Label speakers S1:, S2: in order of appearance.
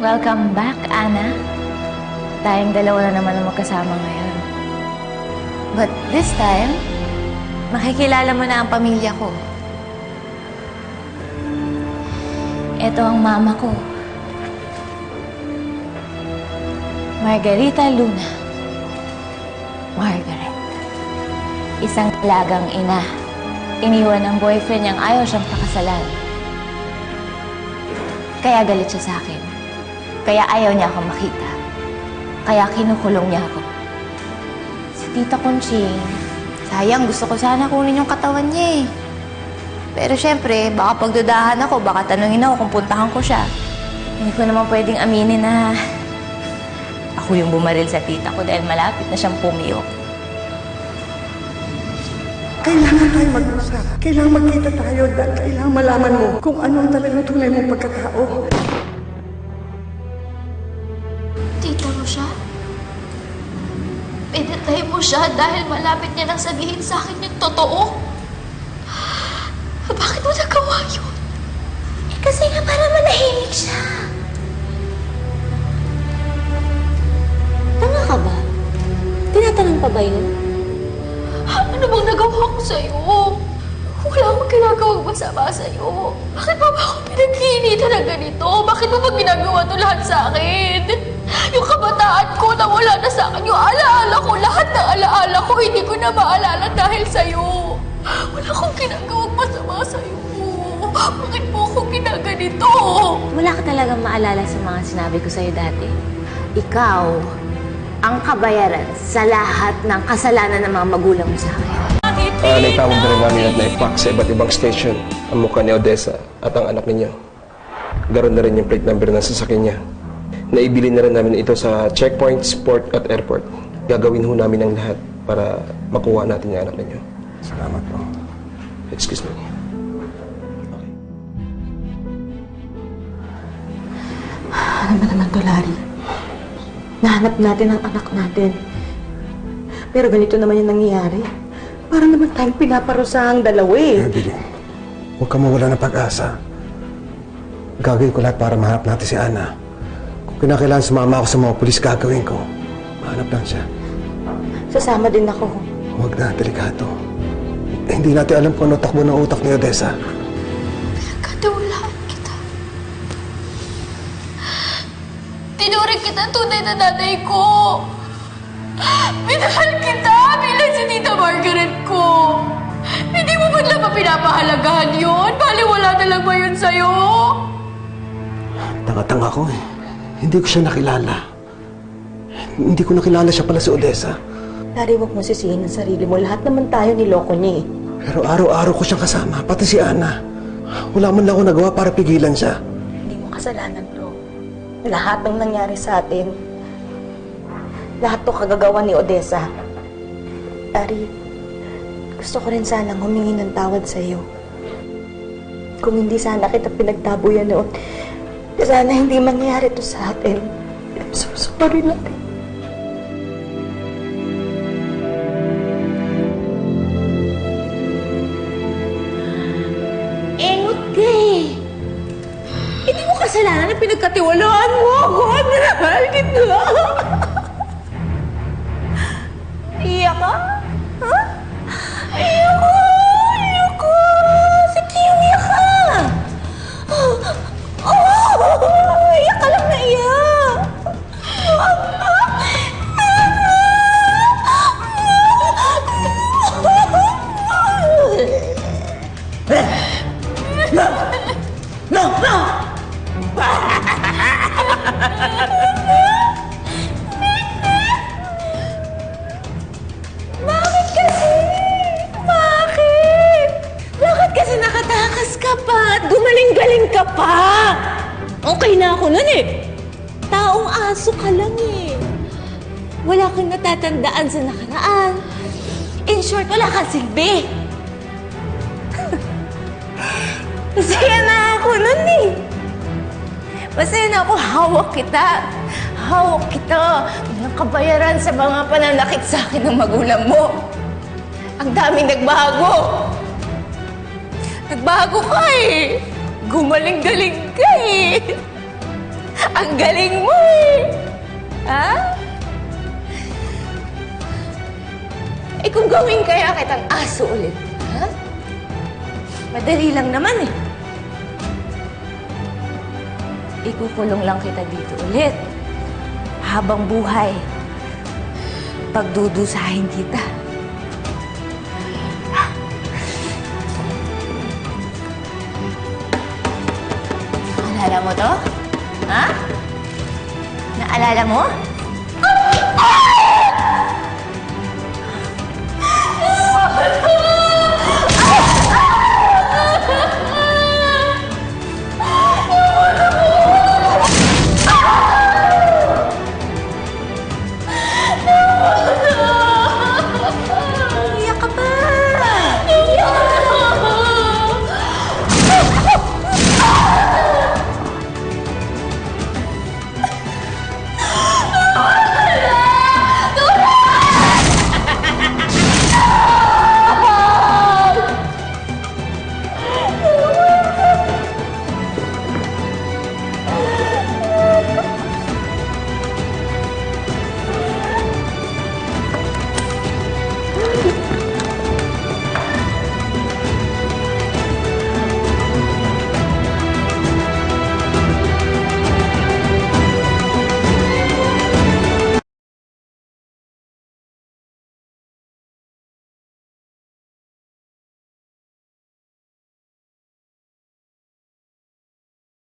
S1: Welcome back, Ana. Tayong dalawa na naman ang magkasama ngayon. But this time, makikilala mo na ang pamilya ko. Ito ang mama ko. Margarita Luna. Margaret. Isang alagang ina. Iniwan ng boyfriend niyang ayaw siyang pakasalan. Kaya galit siya sa akin. Kaya ayaw niya akong makita. Kaya kinukulong niya ako. Si Tita Conching, sayang, gusto ko sana kunin yung katawan niya eh. Pero syempre, baka pagdudahan ako, baka tanungin ako kung puntahan ko siya. Hindi ko naman pwedeng aminin na ako yung bumaril sa tita ko dahil malapit na siyang pumiyok.
S2: Kailangan tayo mag-usap. Kailangan magkita tayo dahil kailangan malaman mo kung ano ang talagang tunay mong pagkatao.
S3: Tita mo siya? Pinatay mo siya dahil malapit niya nang sabihin sa akin yung totoo? Bakit mo nagawa yun?
S1: Kasi nga para manahimik siya. Tanga ka ba? Tinatanong pa ba yun?
S3: Ano bang nagawa ko sa'yo? Wala akong ginagawang masama sa'yo. Bakit mo ba ako pinag-iinitan na ganito? Bakit mo ba ginagawa ito lahat sa akin? Yung kabataan ko na wala na sa akin. Yung alaala ko, lahat ng alaala ko, hindi ko na maalala dahil sa'yo. Wala akong ginagawang masama sa'yo. Bakit mo ako ginaganito?
S1: Wala ka talagang maalala sa mga sinabi ko sa'yo dati. Ikaw ang kabayaran sa lahat ng kasalanan ng mga magulang mo sa akin.
S4: Naitawag na rin namin at naipack sa iba't ibang station ang mukha ni Odessa at ang anak ninyo. Garon na rin yung plate number ng sasakyan niya. Naibili na rin namin ito sa checkpoints, port at airport. Gagawin ho namin ang lahat para makuha natin yung anak ninyo.
S2: Salamat po.
S4: Excuse me.
S5: Ano ba naman to, Larry? Nahanap natin ang anak natin. Pero ganito naman yung nangyayari. Para naman tayong pinaparusahang dalawa eh.
S2: Evelyn, huwag ka mawala ng pag-asa. Gagawin ko lahat para mahanap natin si Ana. Kung kinakailangan sumama ako sa mga pulis, gagawin ko. Mahanap lang siya.
S5: Sasama din ako.
S2: Huwag na, delikado. Hindi natin alam kung ano takbo ng utak ni Odessa.
S3: Pinagkatiwalaan kita. Tinuring kita tunay na nanay ko. Minahal kita bilang si Tita Margaret ko. Hindi mo ba lang pinapahalagahan yun? Baliwala na lang ba yun sa'yo?
S2: Tanga-tanga ko eh. Hindi ko siya nakilala. Hindi ko nakilala siya pala si Odessa.
S5: Larry, huwag mo sisihin ang sarili mo. Lahat naman tayo niloko niya eh.
S2: Pero araw-araw ko siyang kasama, pati si Ana. Wala man lang ako nagawa para pigilan siya.
S5: Hindi mo kasalanan, bro. Lahat ng nangyari sa atin, lahat to kagagawa ni Odessa. Larry, gusto ko rin sanang humingi ng tawad sa iyo. Kung hindi sana kita pinagtabuyan noon, sana hindi mangyayari to sa atin. I'm so sorry, Larry.
S1: Engot ka eh. Hindi mo kasalanan na pinagkatiwalaan mo ako. Minahal kita. Iyak ka? Ha? Iyak ka! Iyak ka! Sige, umiyak ka! Iyak ka lang na iyak! No! Bakit kasi? Bakit? Bakit kasi nakatakas ka pa at gumaling-galing ka pa? Okay na ako nun eh. Taong aso ka lang eh. Wala kang natatandaan sa nakaraan. In short, wala kang silbi. Masaya na ako nun eh. Masaya na ako, hawak kita. Hawak kita. Walang kabayaran sa mga pananakit sa akin ng magulang mo. Ang daming nagbago. Nagbago ka eh. Gumaling-galing ka eh. Ang galing mo eh! Ha? Eh kung gawin kaya kitang aso ulit, ha? Madali lang naman eh. Ikukulong lang kita dito ulit. Habang buhay. Pagdudusahin kita. Naalala mo to? Ha? Naalala mo? Ah!